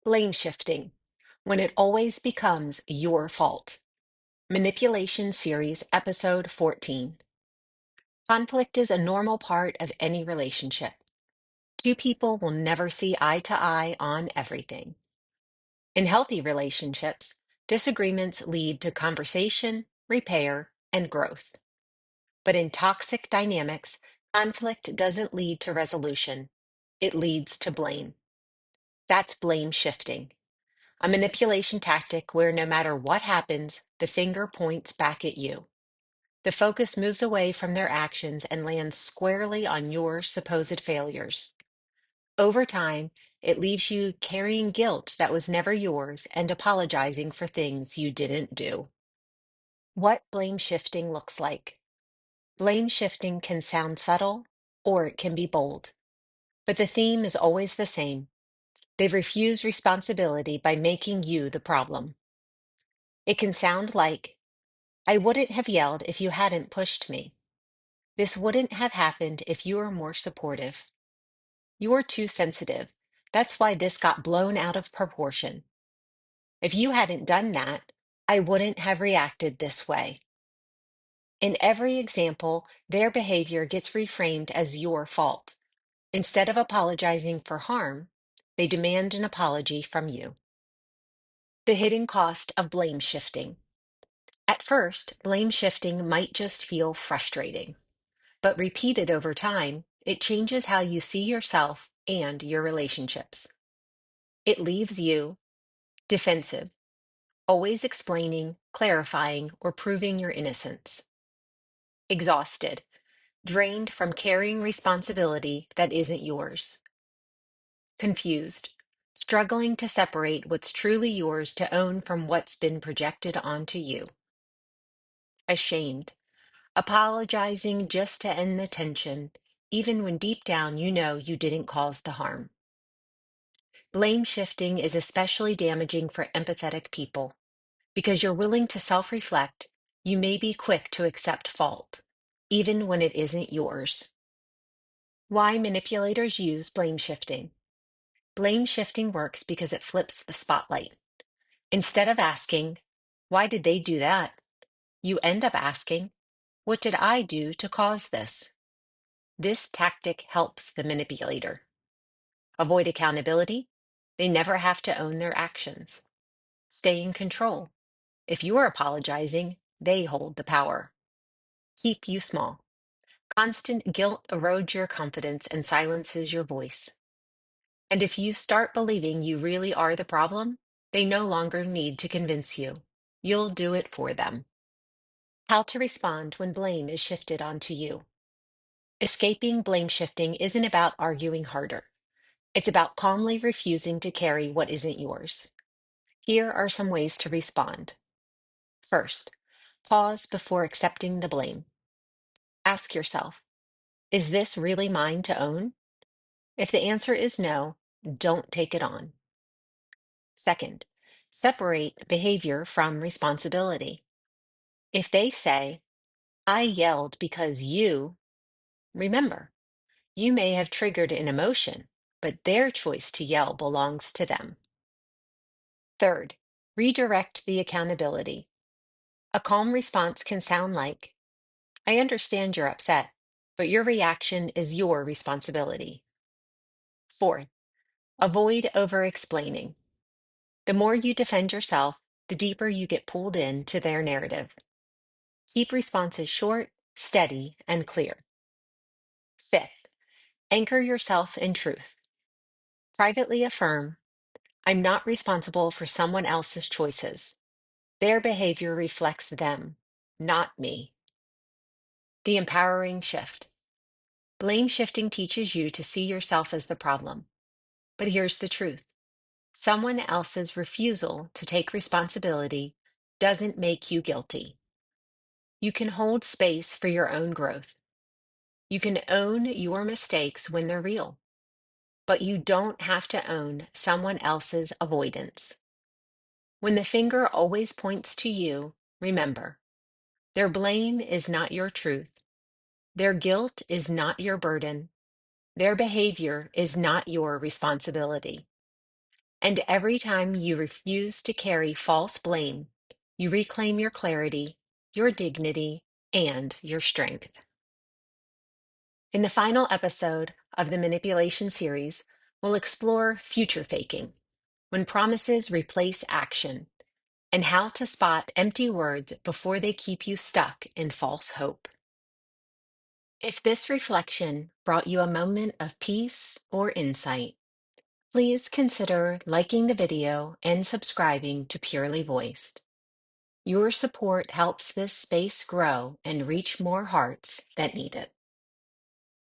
Blame shifting, when it always becomes your fault. Manipulation Series, Episode 14. Conflict is a normal part of any relationship. Two people will never see eye to eye on everything. In healthy relationships, disagreements lead to conversation, repair, and growth. But in toxic dynamics, conflict doesn't lead to resolution. It leads to blame. That's blame shifting. A manipulation tactic where no matter what happens, the finger points back at you. The focus moves away from their actions and lands squarely on your supposed failures. Over time, it leaves you carrying guilt that was never yours and apologizing for things you didn't do. What blame shifting looks like. Blame shifting can sound subtle or it can be bold, but the theme is always the same. They refuse responsibility by making you the problem. It can sound like, I wouldn't have yelled if you hadn't pushed me. This wouldn't have happened if you were more supportive. You're too sensitive. That's why this got blown out of proportion. If you hadn't done that, I wouldn't have reacted this way. In every example, their behavior gets reframed as your fault. Instead of apologizing for harm, they demand an apology from you. The hidden cost of blame shifting. At first, blame shifting might just feel frustrating. But repeated over time, it changes how you see yourself and your relationships. It leaves you defensive, always explaining, clarifying, or proving your innocence. Exhausted, drained from carrying responsibility that isn't yours. Confused, struggling to separate what's truly yours to own from what's been projected onto you. Ashamed, apologizing just to end the tension, even when deep down you know you didn't cause the harm. Blame shifting is especially damaging for empathetic people. Because you're willing to self reflect, you may be quick to accept fault, even when it isn't yours. Why manipulators use blame shifting. Blame shifting works because it flips the spotlight. Instead of asking, why did they do that? You end up asking, what did I do to cause this? This tactic helps the manipulator. Avoid accountability. They never have to own their actions. Stay in control. If you're apologizing, they hold the power. Keep you small. Constant guilt erodes your confidence and silences your voice. And if you start believing you really are the problem, they no longer need to convince you. You'll do it for them. How to respond when blame is shifted onto you. Escaping blame shifting isn't about arguing harder. It's about calmly refusing to carry what isn't yours. Here are some ways to respond. First, pause before accepting the blame. Ask yourself, is this really mine to own? If the answer is no, don't take it on. Second, separate behavior from responsibility. If they say, I yelled because you, remember, you may have triggered an emotion, but their choice to yell belongs to them. Third, redirect the accountability. A calm response can sound like, I understand you're upset, but your reaction is your responsibility. Fourth, avoid over-explaining. The more you defend yourself, the deeper you get pulled into their narrative. Keep responses short, steady, and clear. Fifth, anchor yourself in truth. Privately affirm, I'm not responsible for someone else's choices. Their behavior reflects them, not me. The empowering shift. Blame shifting teaches you to see yourself as the problem. But here's the truth. Someone else's refusal to take responsibility doesn't make you guilty. You can hold space for your own growth. You can own your mistakes when they're real, but you don't have to own someone else's avoidance. When the finger always points to you, remember, their blame is not your truth. Their guilt is not your burden. Their behavior is not your responsibility. And every time you refuse to carry false blame, you reclaim your clarity, your dignity, and your strength. In the final episode of the manipulation series, we'll explore future faking, when promises replace action, and how to spot empty words before they keep you stuck in false hope. If this reflection brought you a moment of peace or insight, please consider liking the video and subscribing to Purely Voiced. Your support helps this space grow and reach more hearts that need it.